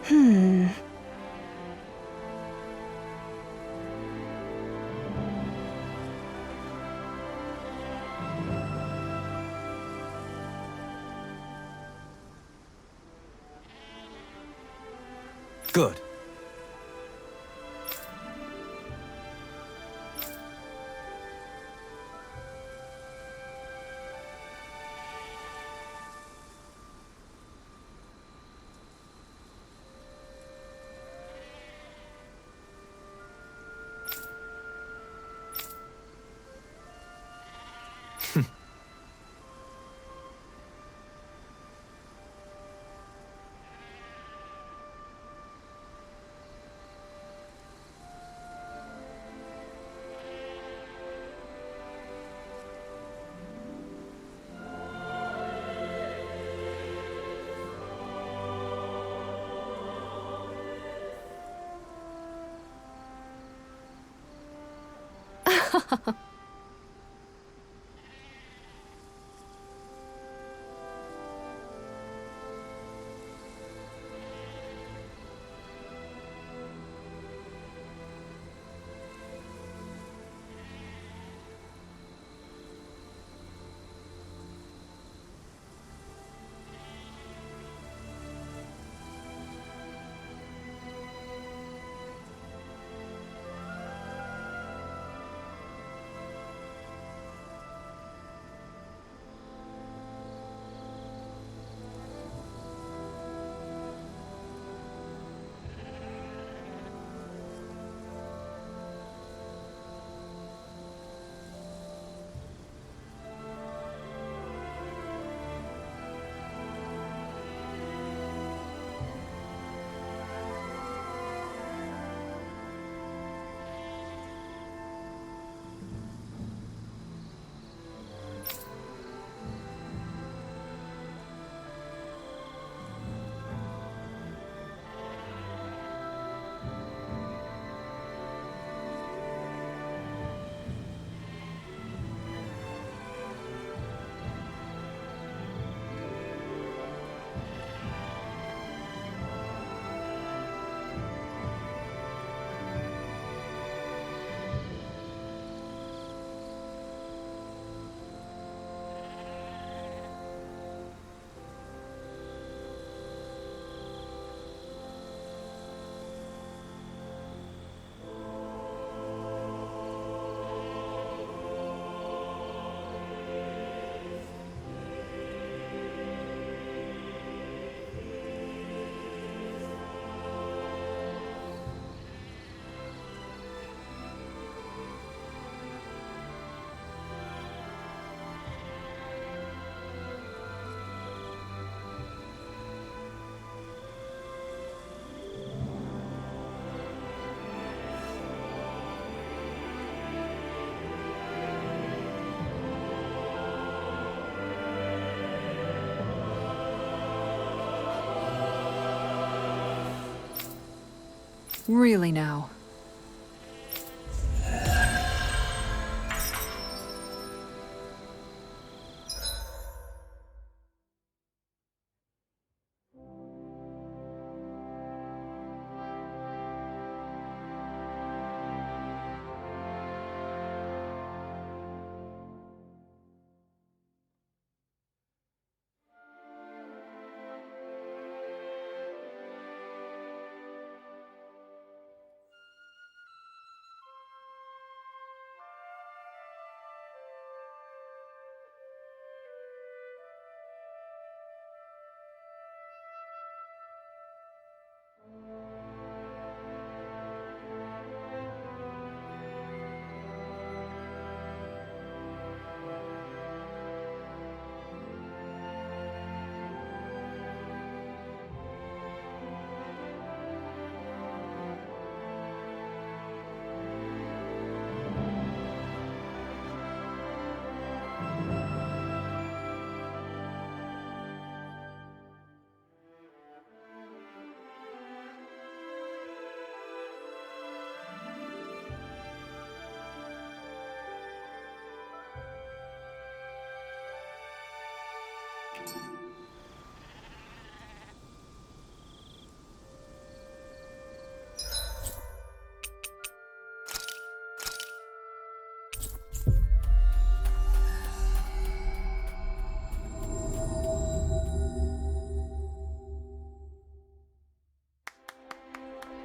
Hmm. Good. Really now.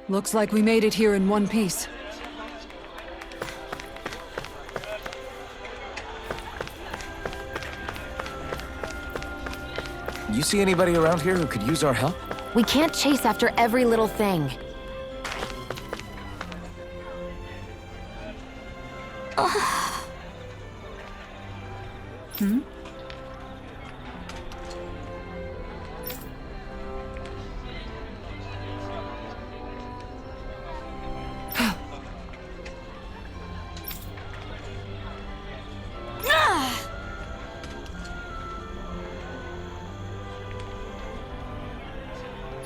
Looks like we made it here in one piece. You see anybody around here who could use our help? We can't chase after every little thing. Hmm?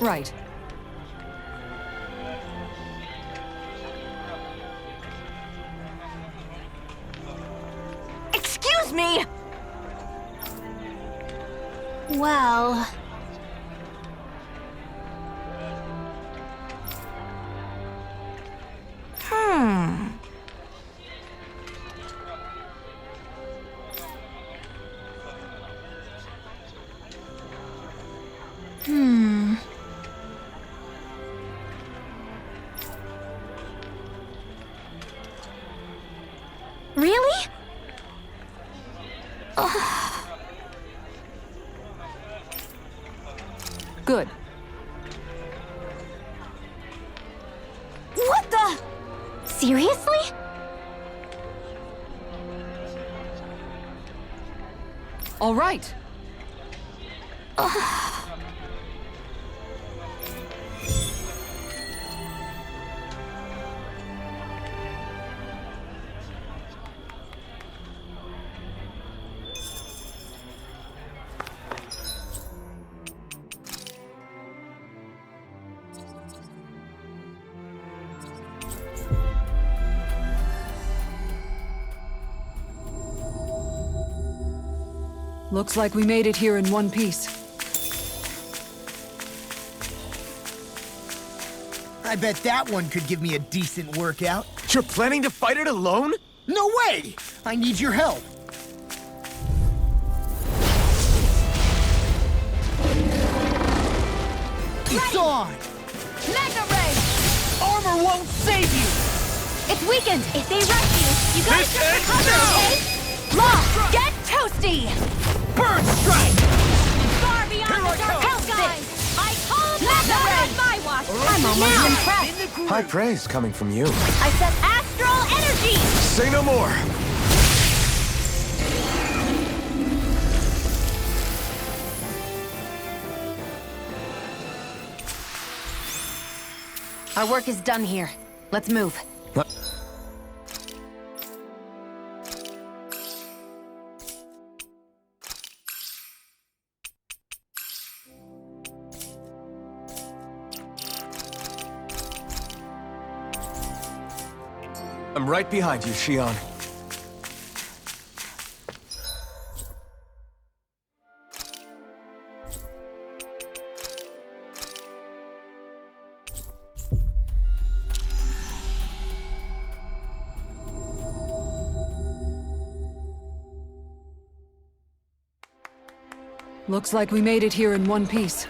Right. Excuse me! Well... Really? Good. What the? Seriously? All right. Looks like we made it here in one piece. I bet that one could give me a decent workout. You're planning to fight it alone? No way! I need your help. It's on! Mega Ray! Armor won't save you! It's weakened! If they rush you, you gotta This just ends recover, now! okay? Law, get toasty! Bird strike! Far beyond Here the I dark come. skies! I call Mega Ray! My watch! I'm almost impressed! High praise coming from you. I said astral energy! Say no more! Our work is done here. Let's move. I'm right behind you, Shion. Looks like we made it here in one piece.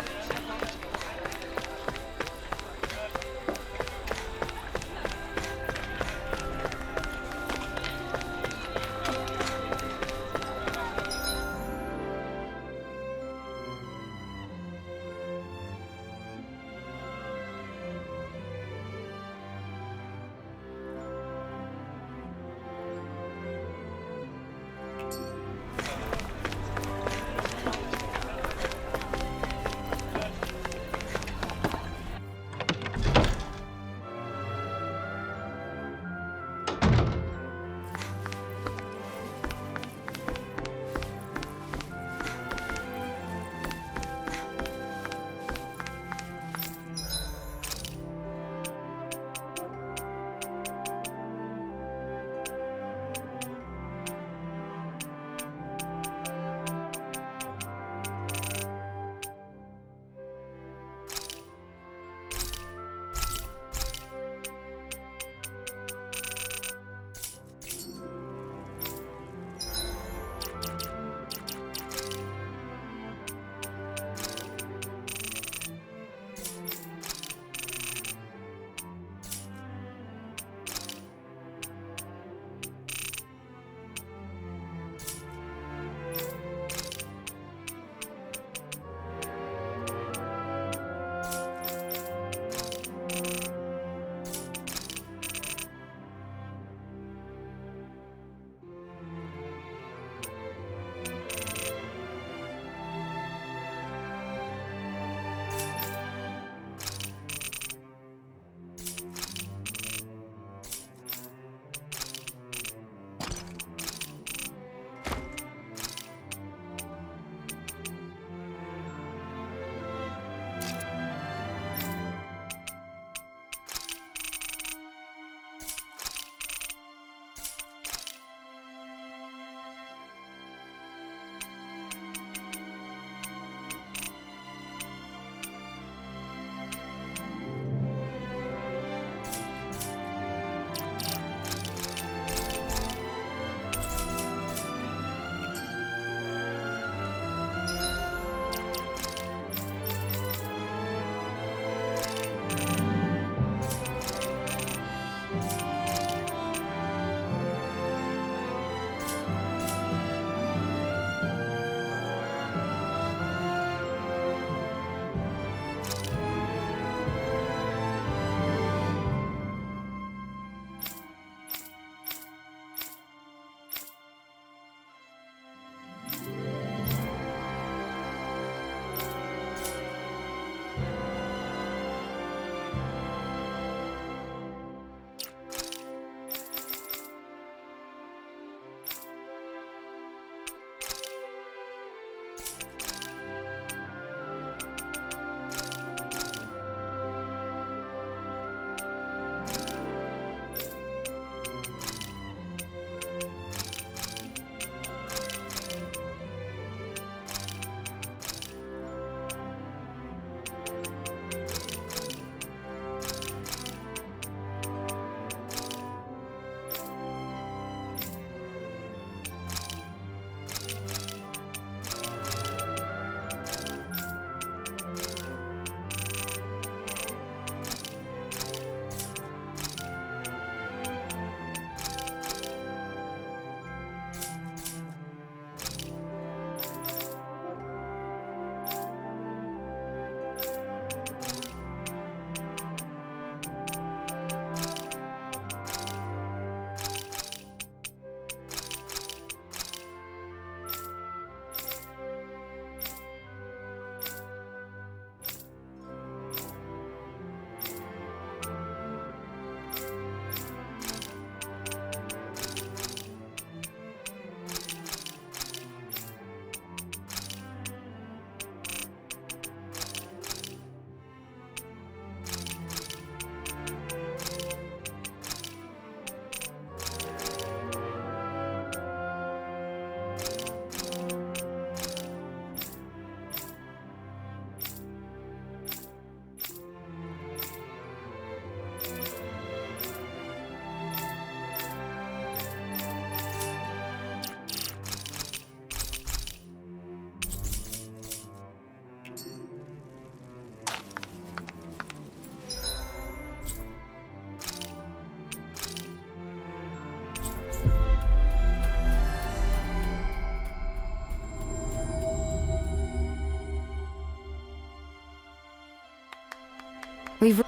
We've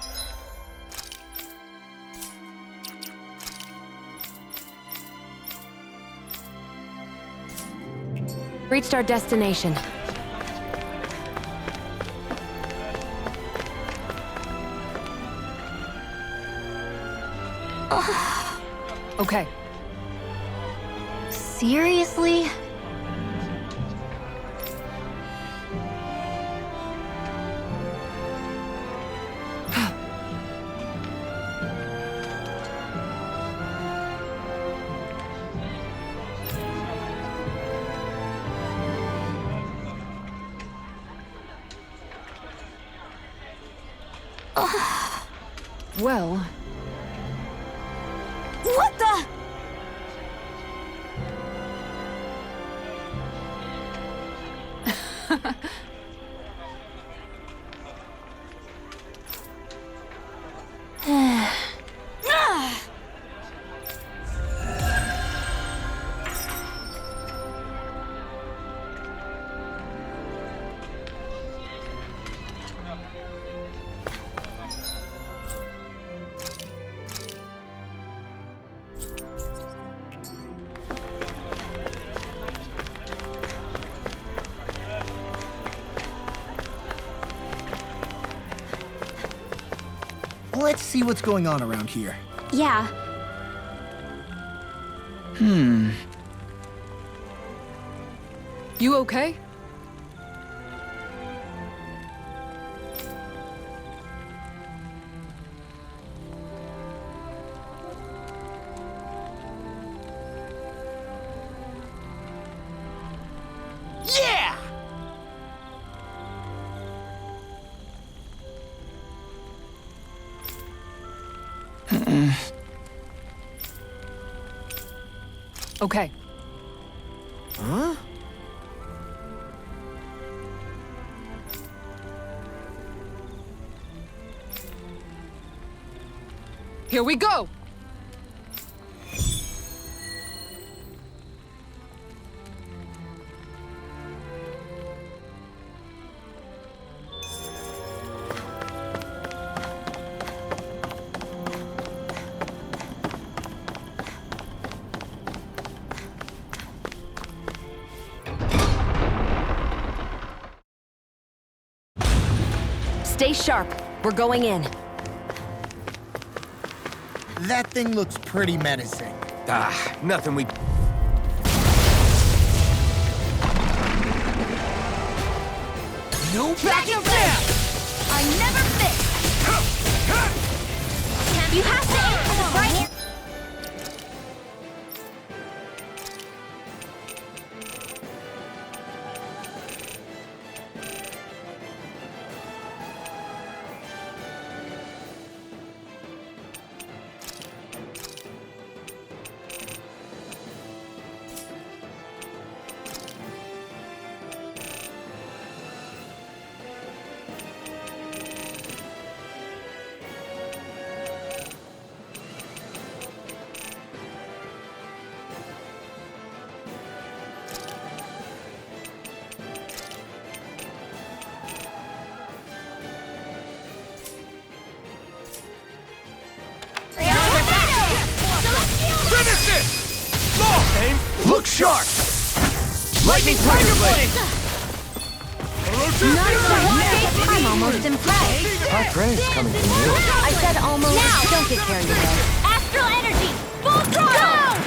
reached our destination. Okay. Seriously? Well, What the? Let's see what's going on around here. Yeah. you okay? Yeah! Okay. Huh? Here we go! Stay sharp. We're going in. That thing looks pretty menacing. Ah, nothing we... No Back your way! I never miss! You have to aim for the right... Finish it! Long aim! Look sharp! Lightning Tiger Blade! I'm almost impressed. High praise coming from you. I said almost. Now! Don't get carried away. Astral energy! Full throttle!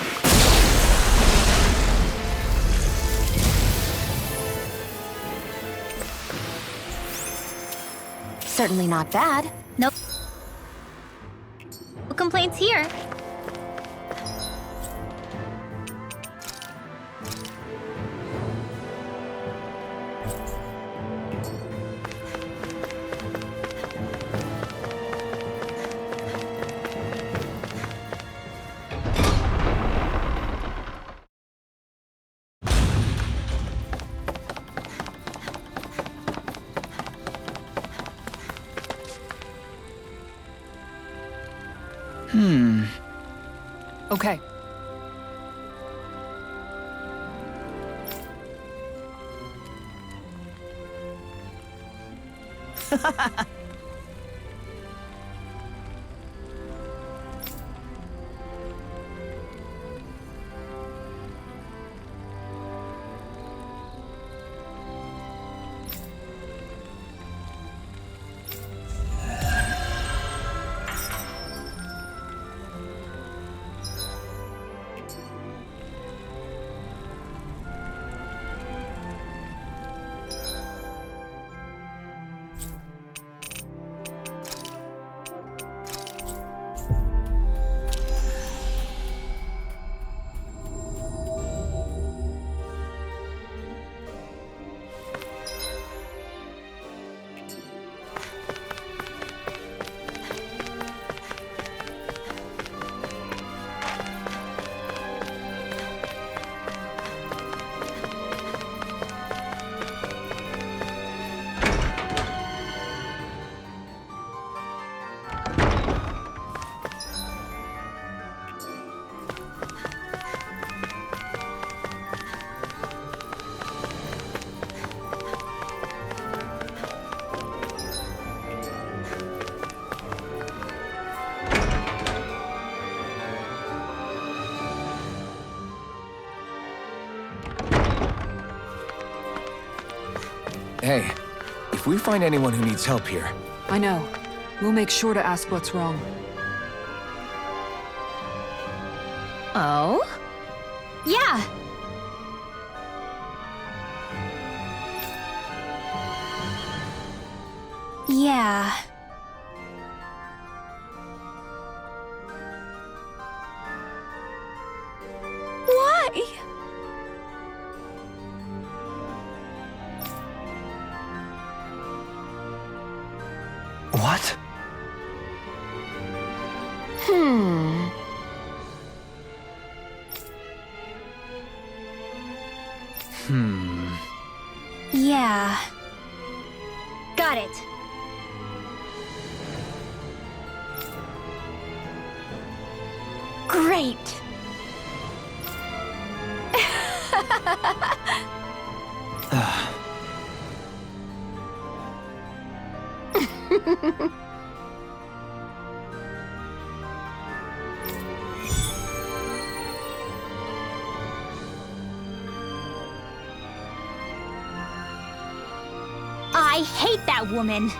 Certainly not bad. Nope. No complaints here. Okay. Hey, if we find anyone who needs help here, I know. We'll make sure to ask what's wrong. Oh? Yeah. Yeah. Why? What? Yeah. Got it. Great. I hate that woman.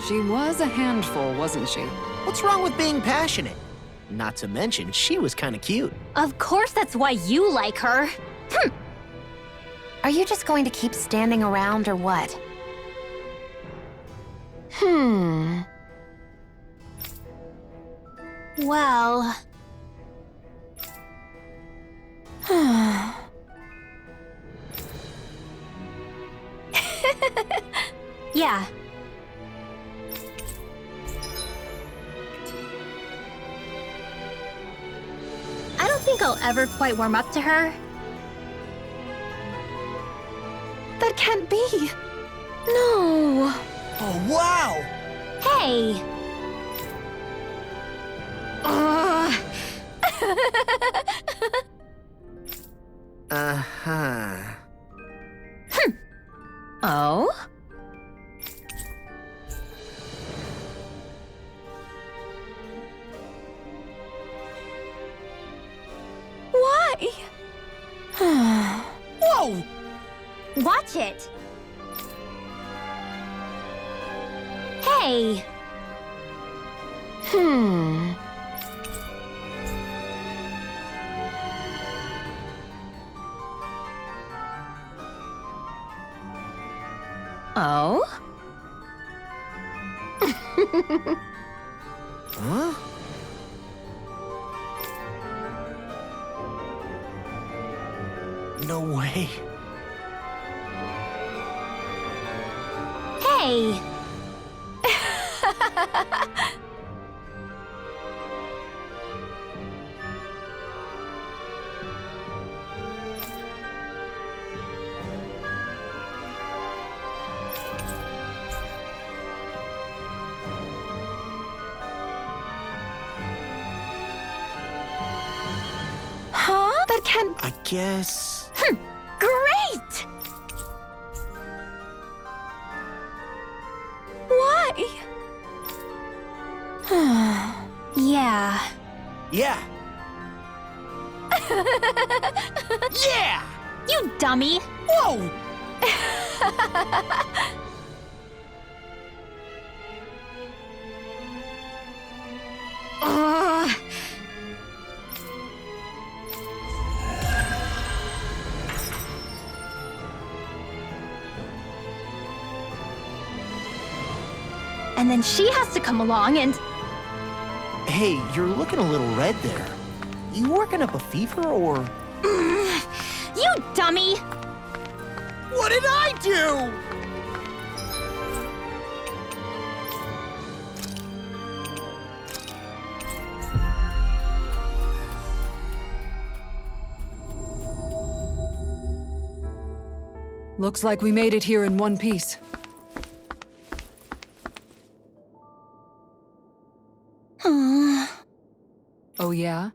She was a handful, wasn't she? What's wrong with being passionate? Not to mention, she was kind of cute. Of course that's why you like her. Are you just going to keep standing around or what? Well... yeah. I don't think I'll ever quite warm up to her. That can't be. No. Oh, wow! Hey! Uh-huh. Oh? Why? Whoa! Watch it! Hey! Oh? Huh? No way. Hey! Huh? That can't... I guess... Great! Why? Yeah. Yeah. Yeah! You dummy! Whoa! Ugh. And then she has to come along and... Hey, you're looking a little red there. You working up a fever or... You dummy! What did I do? Looks like we made it here in one piece. Oh, yeah?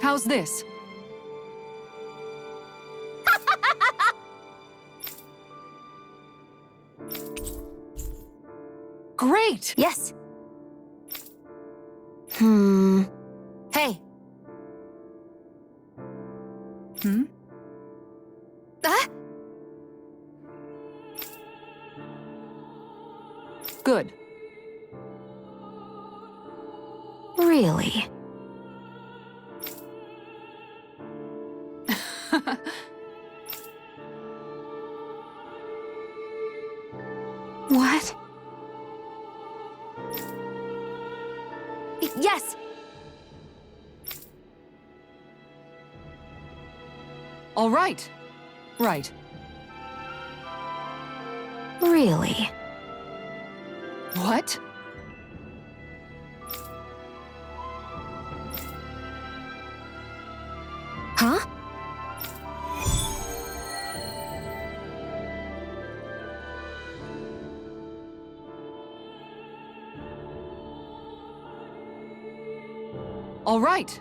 How's this? Great! Yes. Hey. Good. Really? What? Yes! All right. Right. Really? What? Huh? All right.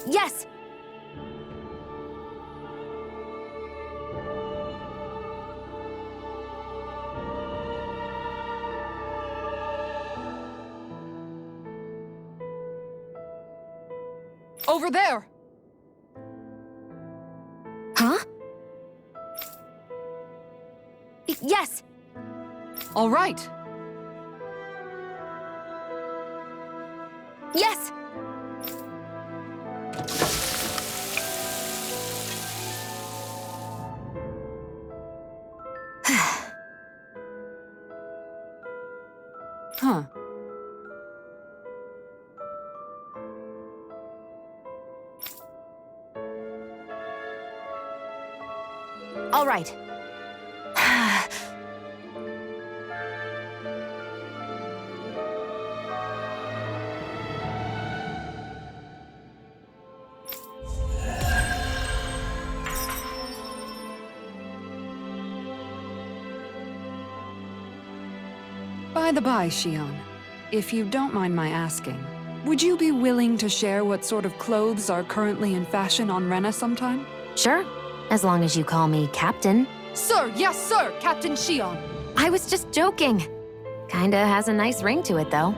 Yes! Over there. Huh? Yes! All right. Yes! Huh. All right. By the by, Shion, if you don't mind my asking, would you be willing to share what sort of clothes are currently in fashion on Rena sometime? Sure, as long as you call me Captain. Sir, yes, sir, Captain Shion. I was just joking. Kinda has a nice ring to it, though.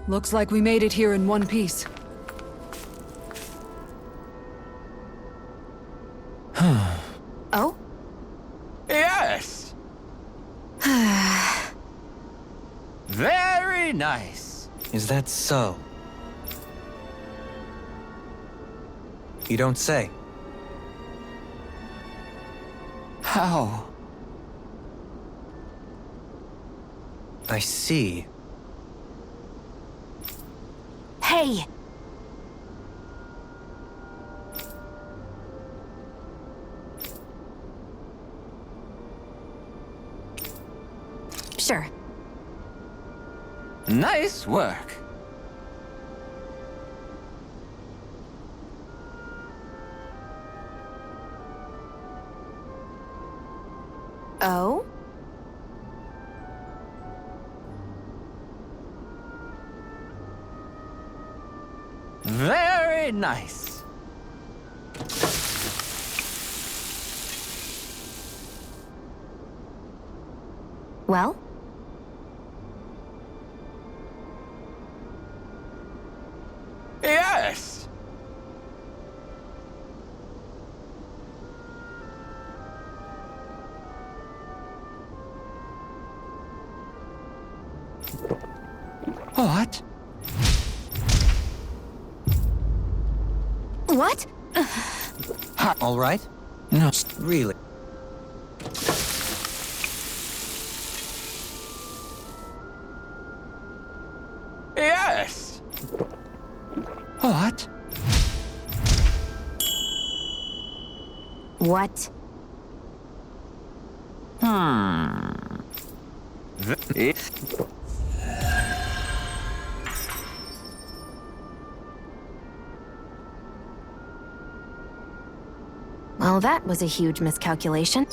Looks like we made it here in one piece. Oh? Yes! Very nice. Is that so? You don't say. How? I see. Hey! Sure. Nice work. Oh? Very nice. Well? Yes! What? What? All right? No. Really? Yes! What? What? Well, that was a huge miscalculation.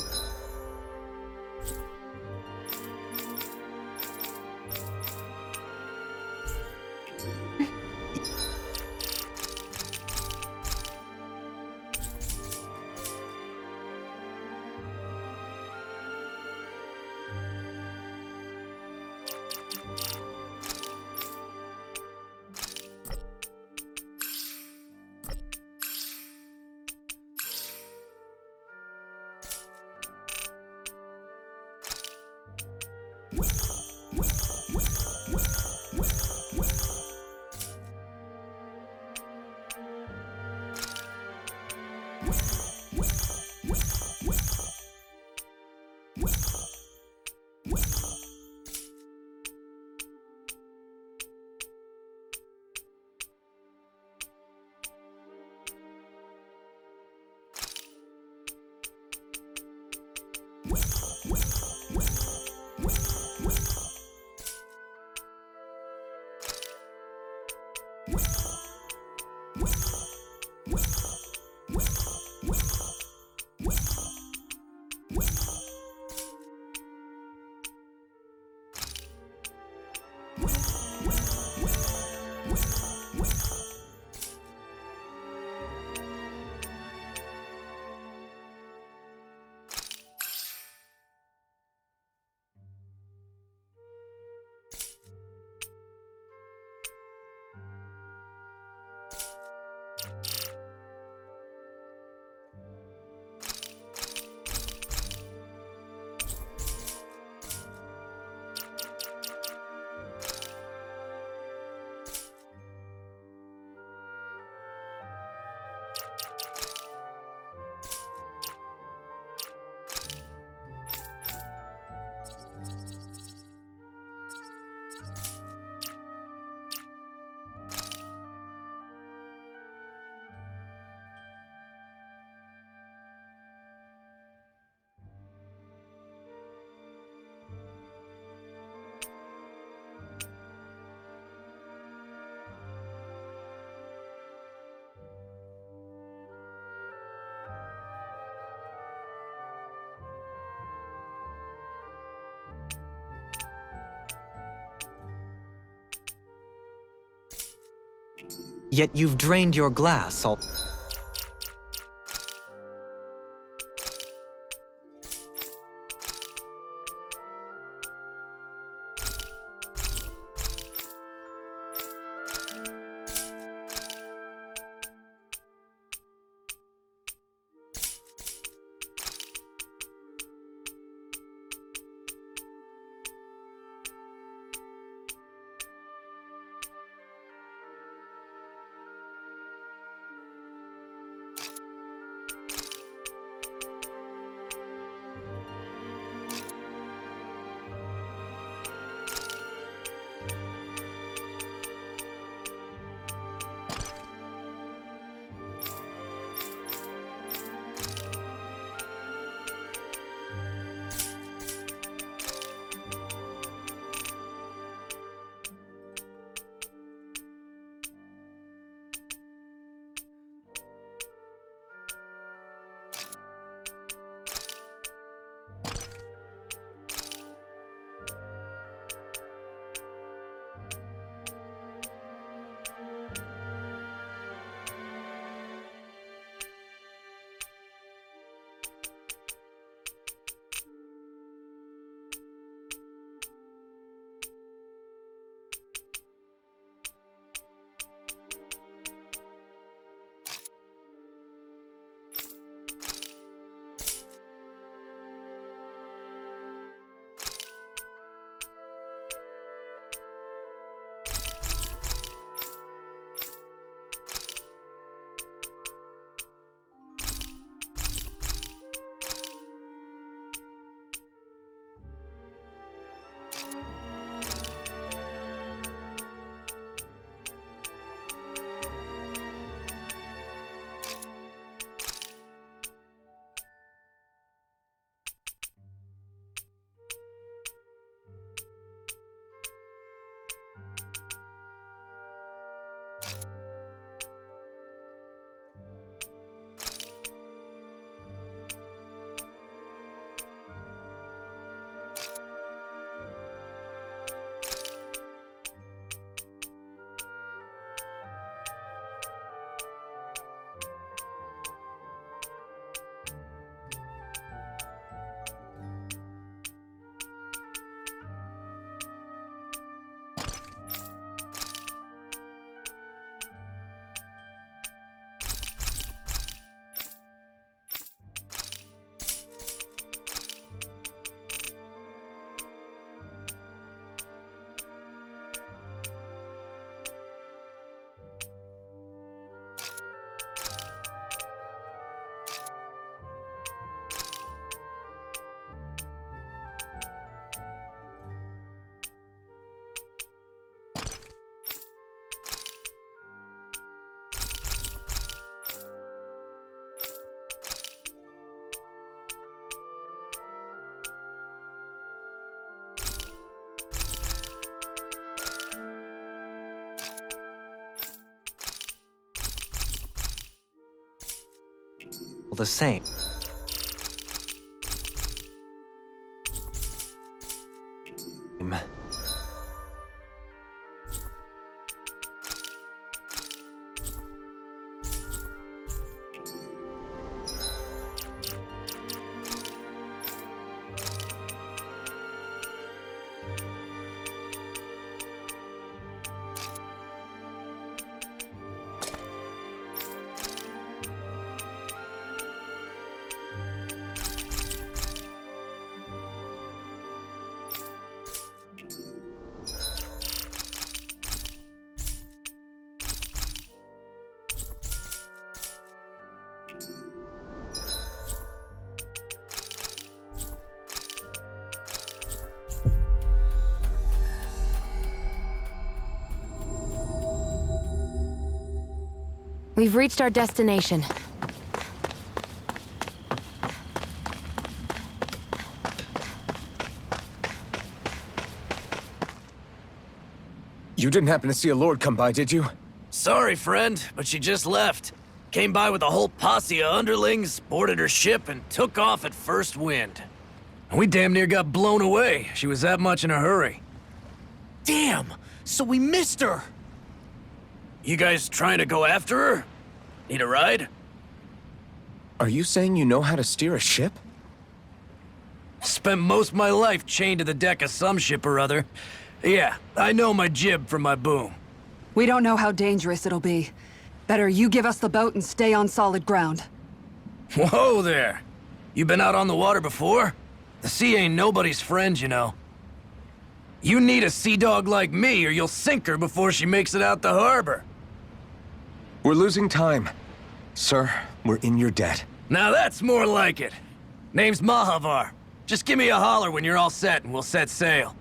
Yet you've drained your glass all... the same. We've reached our destination. You didn't happen to see a lord come by, did you? Sorry, friend, but she just left. Came by with a whole posse of underlings, boarded her ship, and took off at first wind. We damn near got blown away. She was that much in a hurry. Damn! So we missed her! You guys trying to go after her? Need a ride? Are you saying you know how to steer a ship? Spent most of my life chained to the deck of some ship or other. Yeah, I know my jib from my boom. We don't know how dangerous it'll be. Better you give us the boat and stay on solid ground. Whoa there! You been out on the water before? The sea ain't nobody's friend, you know. You need a sea dog like me or you'll sink her before she makes it out the harbor. We're losing time. Sir, we're in your debt. Now that's more like it. Name's Mahavar. Just give me a holler when you're all set and we'll set sail.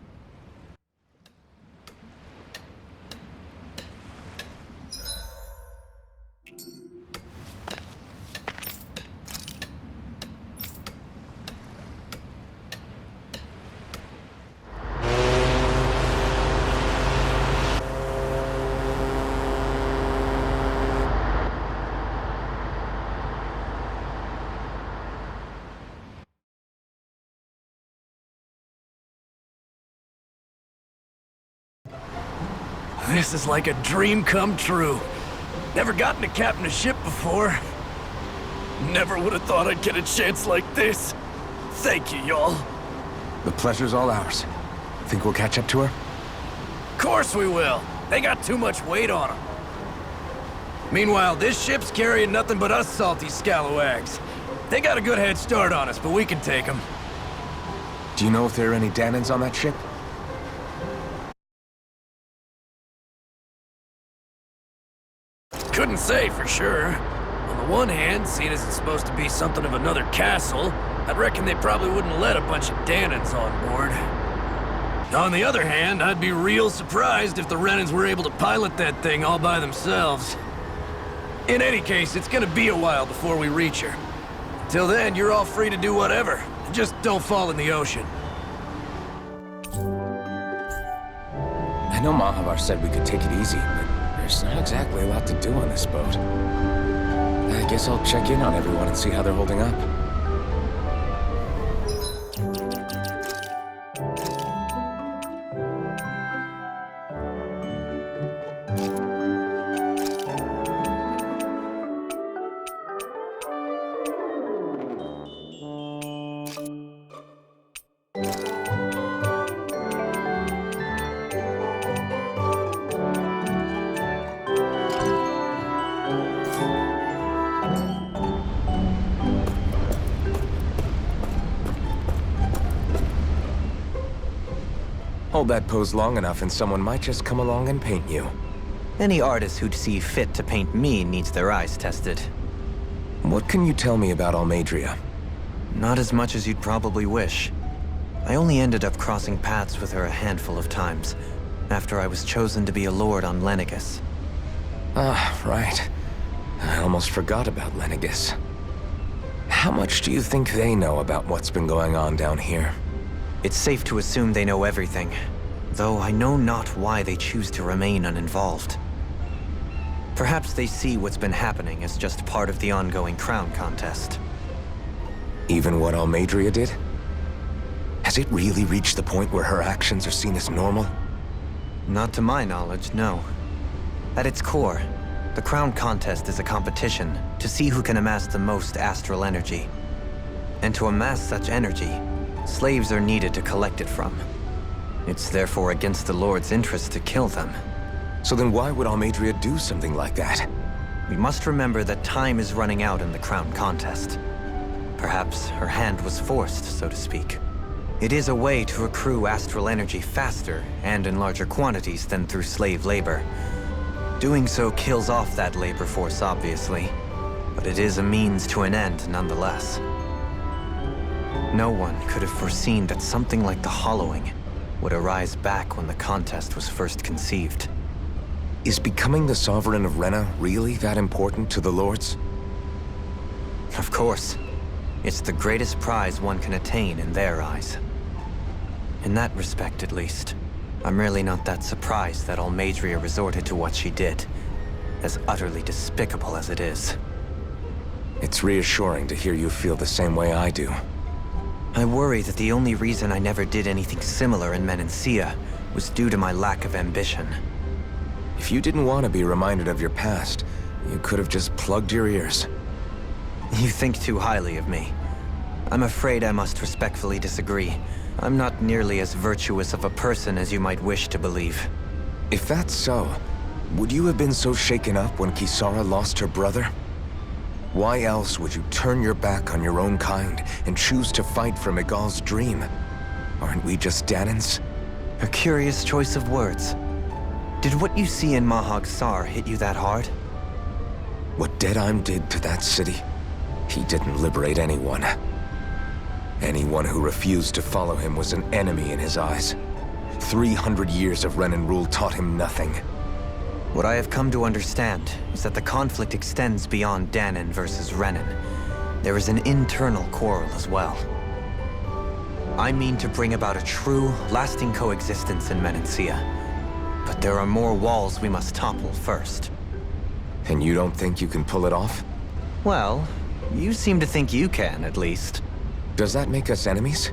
This is like a dream come true. Never gotten to captain a ship before. Never would have thought I'd get a chance like this. Thank you, y'all. The pleasure's all ours. Think we'll catch up to her? Course we will. They got too much weight on them. Meanwhile, this ship's carrying nothing but us salty scalawags. They got a good head start on us, but we can take them. Do you know if there are any Danans on that ship? Couldn't say for sure. On the one hand, seeing as it's supposed to be something of another castle, I'd reckon they probably wouldn't let a bunch of Danans on board. On the other hand, I'd be real surprised if the Renans were able to pilot that thing all by themselves. In any case, it's gonna be a while before we reach her. Till then, you're all free to do whatever. Just don't fall in the ocean. I know Mahavar said we could take it easy, but there's not exactly a lot to do on this boat. I guess I'll check in on everyone and see how they're holding up. Hold that pose long enough and someone might just come along and paint you. Any artist who'd see fit to paint me needs their eyes tested. What can you tell me about Almeidrea? Not as much as you'd probably wish. I only ended up crossing paths with her a handful of times, after I was chosen to be a lord on Lenegis. Ah, right. I almost forgot about Lenegis. How much do you think they know about what's been going on down here? It's safe to assume they know everything, though I know not why they choose to remain uninvolved. Perhaps they see what's been happening as just part of the ongoing crown contest. Even what Almeidrea did? Has it really reached the point where her actions are seen as normal? Not to my knowledge, no. At its core, the Crown Contest is a competition to see who can amass the most astral energy. And to amass such energy, slaves are needed to collect it from. It's therefore against the Lord's interest to kill them. So then why would Almeidrea do something like that? We must remember that time is running out in the Crown Contest. Perhaps her hand was forced, so to speak. It is a way to accrue astral energy faster and in larger quantities than through slave labor. Doing so kills off that labor force, obviously, but it is a means to an end nonetheless. No one could have foreseen that something like the Hollowing would arise back when the contest was first conceived. Is becoming the Sovereign of Rena really that important to the Lords? Of course. It's the greatest prize one can attain in their eyes. In that respect, at least, I'm really not that surprised that Almeidrea resorted to what she did, as utterly despicable as it is. It's reassuring to hear you feel the same way I do. I worry that the only reason I never did anything similar in Menancia was due to my lack of ambition. If you didn't want to be reminded of your past, you could have just plugged your ears. You think too highly of me. I'm afraid I must respectfully disagree. I'm not nearly as virtuous of a person as you might wish to believe. If that's so, would you have been so shaken up when Kisara lost her brother? Why else would you turn your back on your own kind and choose to fight for Miguel's dream? Aren't we just Danans? A curious choice of words. Did what you see in Mahag Saar hit you that hard? What Deadheim did to that city, he didn't liberate anyone. Anyone who refused to follow him was an enemy in his eyes. 300 years of Renan rule taught him nothing. What I have come to understand is that the conflict extends beyond Danan versus Renan. There is an internal quarrel as well. I mean to bring about a true, lasting coexistence in Menancia. But there are more walls we must topple first. And you don't think you can pull it off? Well, you seem to think you can, at least. Does that make us enemies?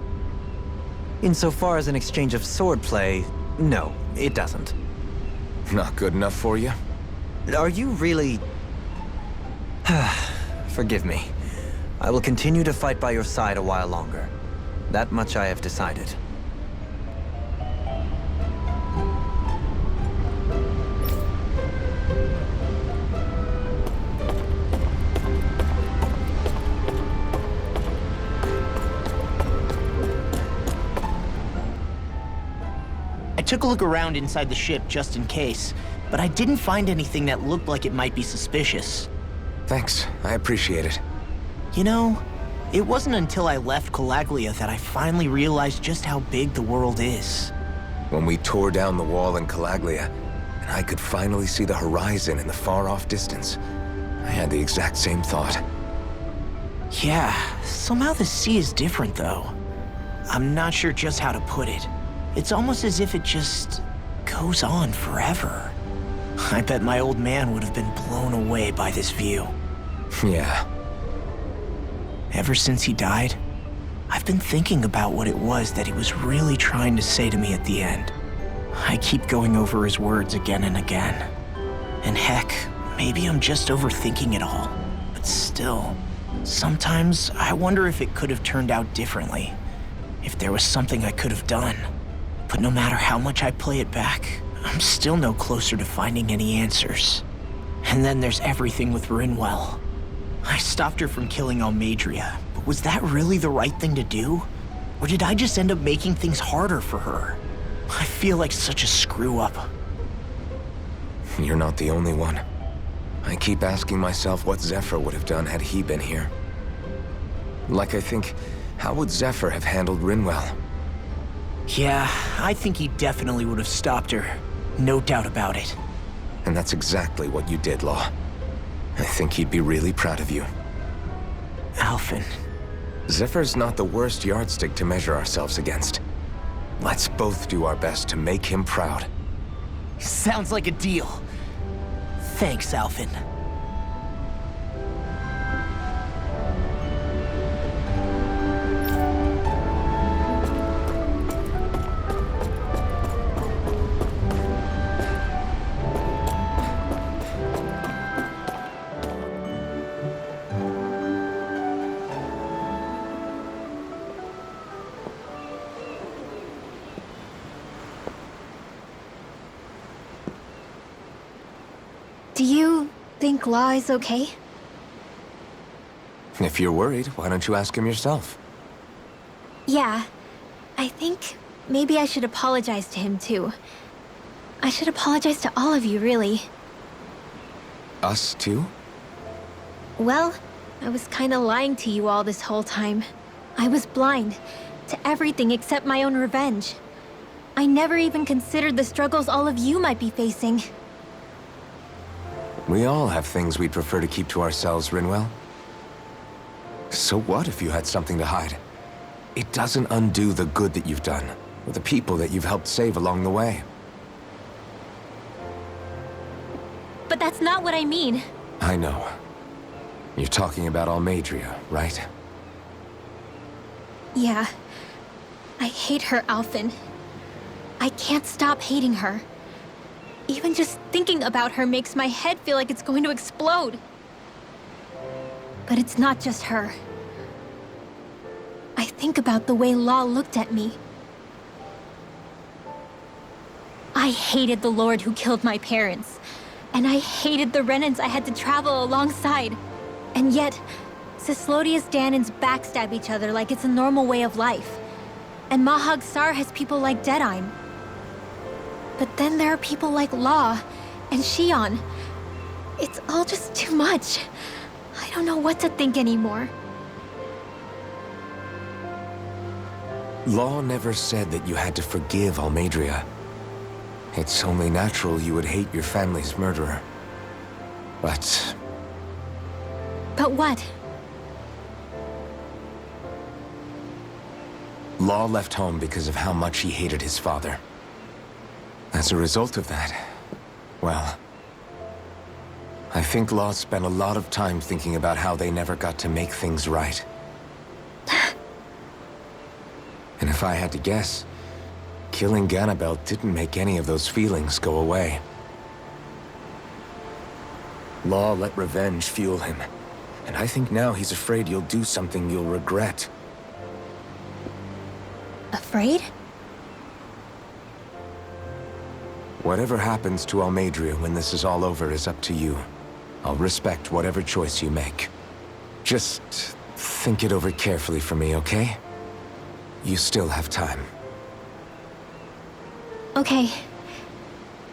Insofar as an exchange of swordplay, no, it doesn't. Not good enough for you? Are you really... Forgive me. I will continue to fight by your side a while longer. That much I have decided. I took a look around inside the ship just in case, but I didn't find anything that looked like it might be suspicious. Thanks, I appreciate it. You know, it wasn't until I left Calaglia that I finally realized just how big the world is. When we tore down the wall in Calaglia, and I could finally see the horizon in the far-off distance, I had the exact same thought. Yeah, somehow the sea is different though. I'm not sure just how to put it. It's almost as if it just goes on forever. I bet my old man would have been blown away by this view. Yeah. Ever since he died, I've been thinking about what it was that he was really trying to say to me at the end. I keep going over his words again and again. And heck, maybe I'm just overthinking it all. But still, sometimes I wonder if it could have turned out differently. If there was something I could have done. But no matter how much I play it back, I'm still no closer to finding any answers. And then there's everything with Rinwell. I stopped her from killing Almeidrea, but was that really the right thing to do? Or did I just end up making things harder for her? I feel like such a screw-up. You're not the only one. I keep asking myself what Zephyr would have done had he been here. Like I think, how would Zephyr have handled Rinwell? Yeah, I think he definitely would have stopped her. No doubt about it. And that's exactly what you did, Law. I think he'd be really proud of you. Alphen. Zephyr's not the worst yardstick to measure ourselves against. Let's both do our best to make him proud. Sounds like a deal. Thanks, Alphen. think Law is okay? If you're worried, why don't you ask him yourself? Yeah. I think maybe I should apologize to him too. I should apologize to all of you, really. Us too? Well, I was kinda lying to you all this whole time. I was blind to everything except my own revenge. I never even considered the struggles all of you might be facing. We all have things we'd prefer to keep to ourselves, Rinwell. So what if you had something to hide? It doesn't undo the good that you've done, or the people that you've helped save along the way. But that's not what I mean. I know. You're talking about Almeidrea, right? Yeah. I hate her, Alphen. I can't stop hating her. Even just thinking about her makes my head feel like it's going to explode. But it's not just her. I think about the way Law looked at me. I hated the Lord who killed my parents. And I hated the Renans I had to travel alongside. And yet, Cyslodia's Dahnans backstab each other like it's a normal way of life. And Mahag Saar has people like Deadheim. But then there are people like Law and Shionne. It's all just too much. I don't know what to think anymore. Law never said that you had to forgive Almeidrea. It's only natural you would hate your family's murderer. But But what? Law left home because of how much he hated his father. As a result of that, well, I think Law spent a lot of time thinking about how they never got to make things right. And if I had to guess, killing Ganabel didn't make any of those feelings go away. Law let revenge fuel him, and I think now he's afraid you'll do something you'll regret. Afraid? Whatever happens to Almeidrea when this is all over is up to you. I'll respect whatever choice you make. Just think it over carefully for me, okay? You still have time. Okay.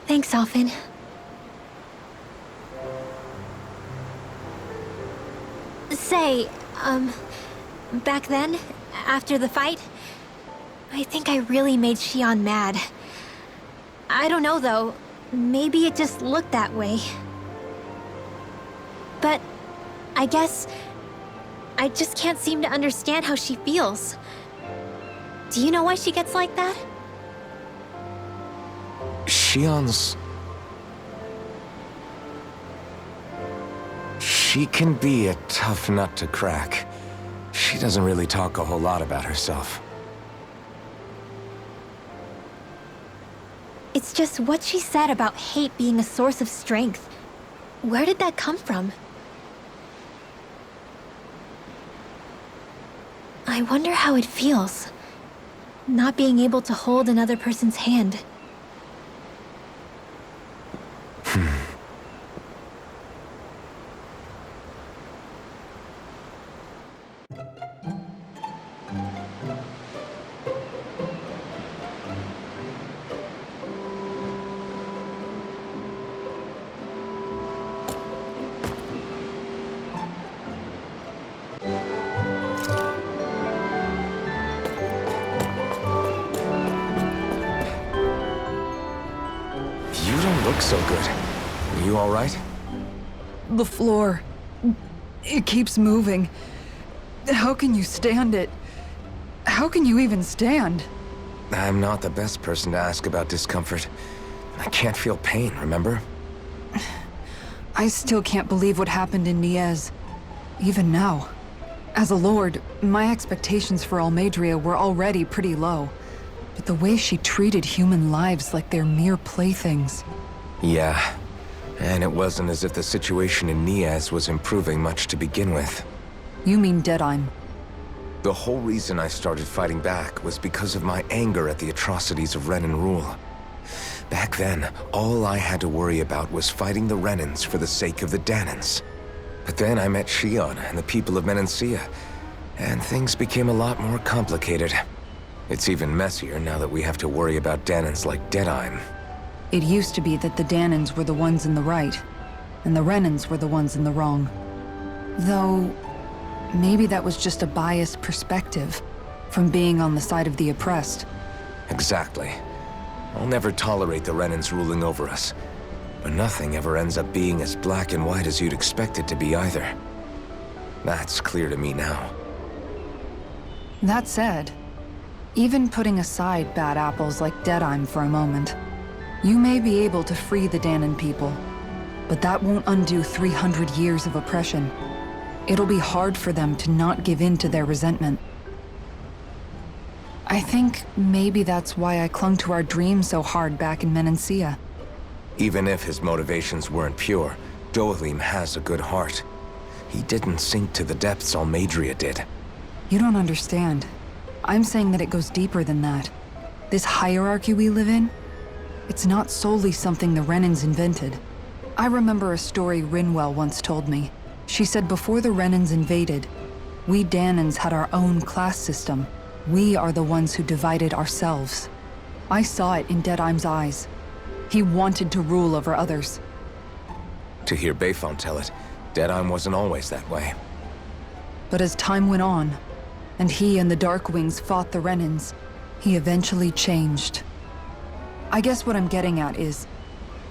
Thanks, Alphen. Say, back then, after the fight, I think I really made Shionne mad. I don't know, though. Maybe it just looked that way. But I guess I just can't seem to understand how she feels. Do you know why she gets like that? Shionne's... She can be a tough nut to crack. She doesn't really talk a whole lot about herself. It's just what she said about hate being a source of strength. Where did that come from? I wonder how it feels, not being able to hold another person's hand. So good. Are you all right? The floor. It keeps moving. How can you stand it? How can you even stand? I'm not the best person to ask about discomfort. I can't feel pain, remember? I still can't believe what happened in Niez. Even now. As a lord, my expectations for Almeidrea were already pretty low. But the way she treated human lives like they're mere playthings. Yeah, and it wasn't as if the situation in Niez was improving much to begin with. You mean Deadheim? The whole reason I started fighting back was because of my anger at the atrocities of Renan rule. Back then, all I had to worry about was fighting the Renans for the sake of the Danans. But then I met Shion and the people of Menancia, and things became a lot more complicated. It's even messier now that we have to worry about Danans like Deadheim. It used to be that the Danans were the ones in the right, and the Renans were the ones in the wrong. Though, maybe that was just a biased perspective from being on the side of the oppressed. Exactly. I'll never tolerate the Renans ruling over us. But nothing ever ends up being as black and white as you'd expect it to be either. That's clear to me now. That said, even putting aside bad apples like Deadheim for a moment, you may be able to free the Danan people, but that won't undo 300 years of oppression. It'll be hard for them to not give in to their resentment. I think maybe that's why I clung to our dream so hard back in Menancia. Even if his motivations weren't pure, Dohalim has a good heart. He didn't sink to the depths Almeidrea did. You don't understand. I'm saying that it goes deeper than that. This hierarchy we live in, it's not solely something the Renans invented. I remember a story Rinwell once told me. She said before the Renans invaded, we Danans had our own class system. We are the ones who divided ourselves. I saw it in Deadheim's eyes. He wanted to rule over others. To hear Bayfont tell it, Deadheim wasn't always that way. But as time went on, and he and the Darkwings fought the Renans, he eventually changed. I guess what I'm getting at is,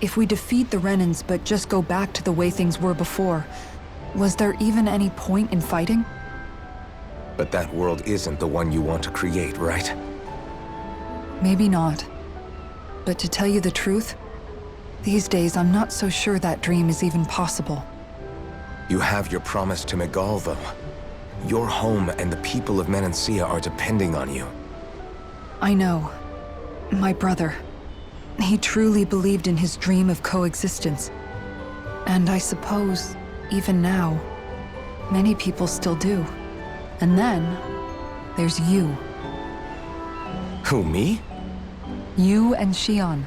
if we defeat the Renans but just go back to the way things were before, was there even any point in fighting? But that world isn't the one you want to create, right? Maybe not. But to tell you the truth, these days I'm not so sure that dream is even possible. You have your promise to Megal, though. Your home and the people of Menancia are depending on you. I know. My brother. He truly believed in his dream of coexistence. And I suppose, even now, many people still do. And then, there's you. Who, me? You and Shion.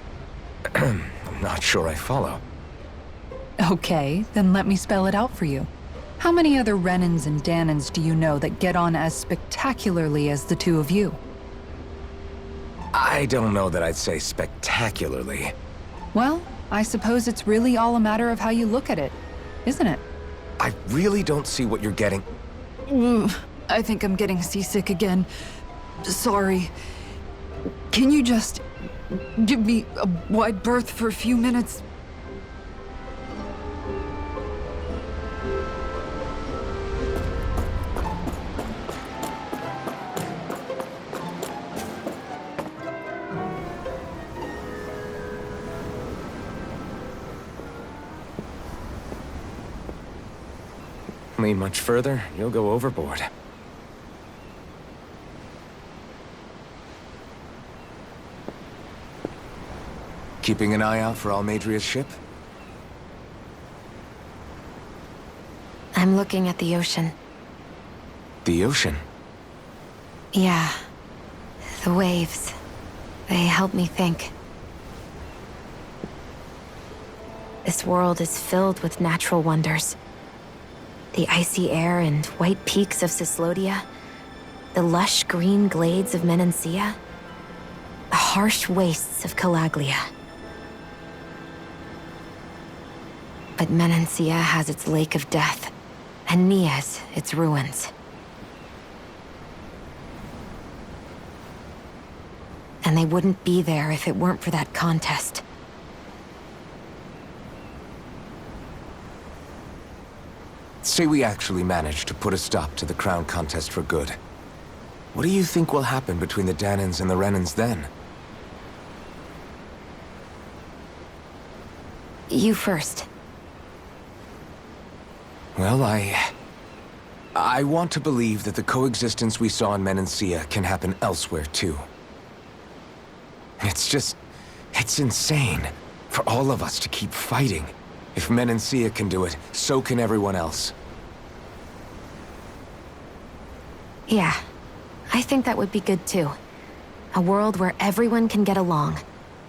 I'm not sure I follow. Okay, then let me spell it out for you. How many other Renans and Danans do you know that get on as spectacularly as the two of you? I don't know that I'd say spectacularly. Well, I suppose it's really all a matter of how you look at it, isn't it? I really don't see what you're getting. I think I'm getting seasick again. Sorry. Can you just give me a wide berth for a few minutes? Lean much further, you'll go overboard. Keeping an eye out for Almeidrea's ship? I'm looking at the ocean. The ocean? Yeah. The waves. They help me think. This world is filled with natural wonders. The icy air and white peaks of Cyslodia, the lush green glades of Menancia, the harsh wastes of Calaglia. But Menancia has its Lake of Death, and Nias its ruins. And they wouldn't be there if it weren't for that contest. Say we actually manage to put a stop to the crown contest for good. What do you think will happen between the Danans and the Renans then? You first. Well, I want to believe that the coexistence we saw in Menancia can happen elsewhere, too. It's insane for all of us to keep fighting. If Menancia can do it, so can everyone else. Yeah, I think that would be good too. A world where everyone can get along.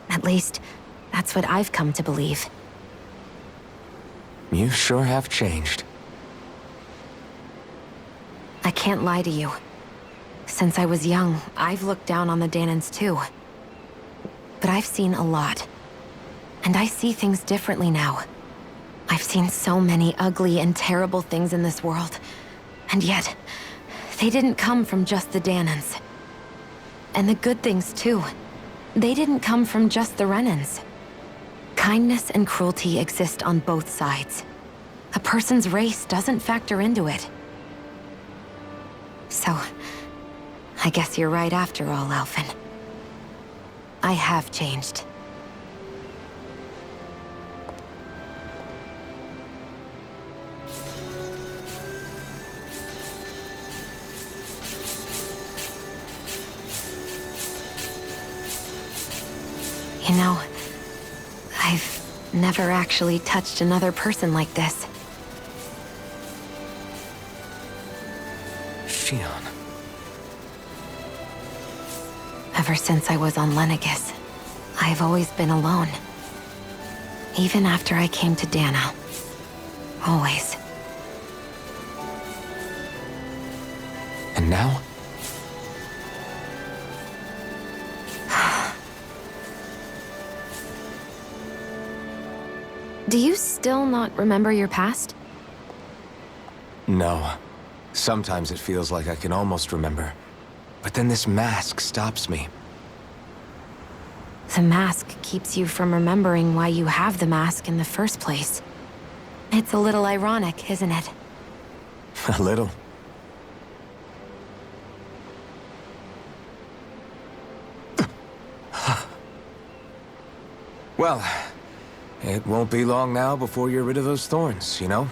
At least, That's what I've come to believe. You sure have changed. I can't lie to you. Since I was young, I've looked down on the Danans too. But I've seen a lot. And I see things differently now. I've seen so many ugly and terrible things in this world. And yet, they didn't come from just the Danans. And the good things too. They didn't come from just the Renans. Kindness and cruelty exist on both sides. A person's race doesn't factor into it. So, I guess you're right after all, Alphen. I have changed. You know, I've never actually touched another person like this. Shionne. Ever since I was on Lenegis, I've always been alone. Even after I came to Dana. Always. And now? Do you still not remember your past? No. Sometimes it feels like I can almost remember. But then this mask stops me. The mask keeps you from remembering why you have the mask in the first place. It's a little ironic, isn't it? A little. Well, it won't be long now before you're rid of those thorns, you know?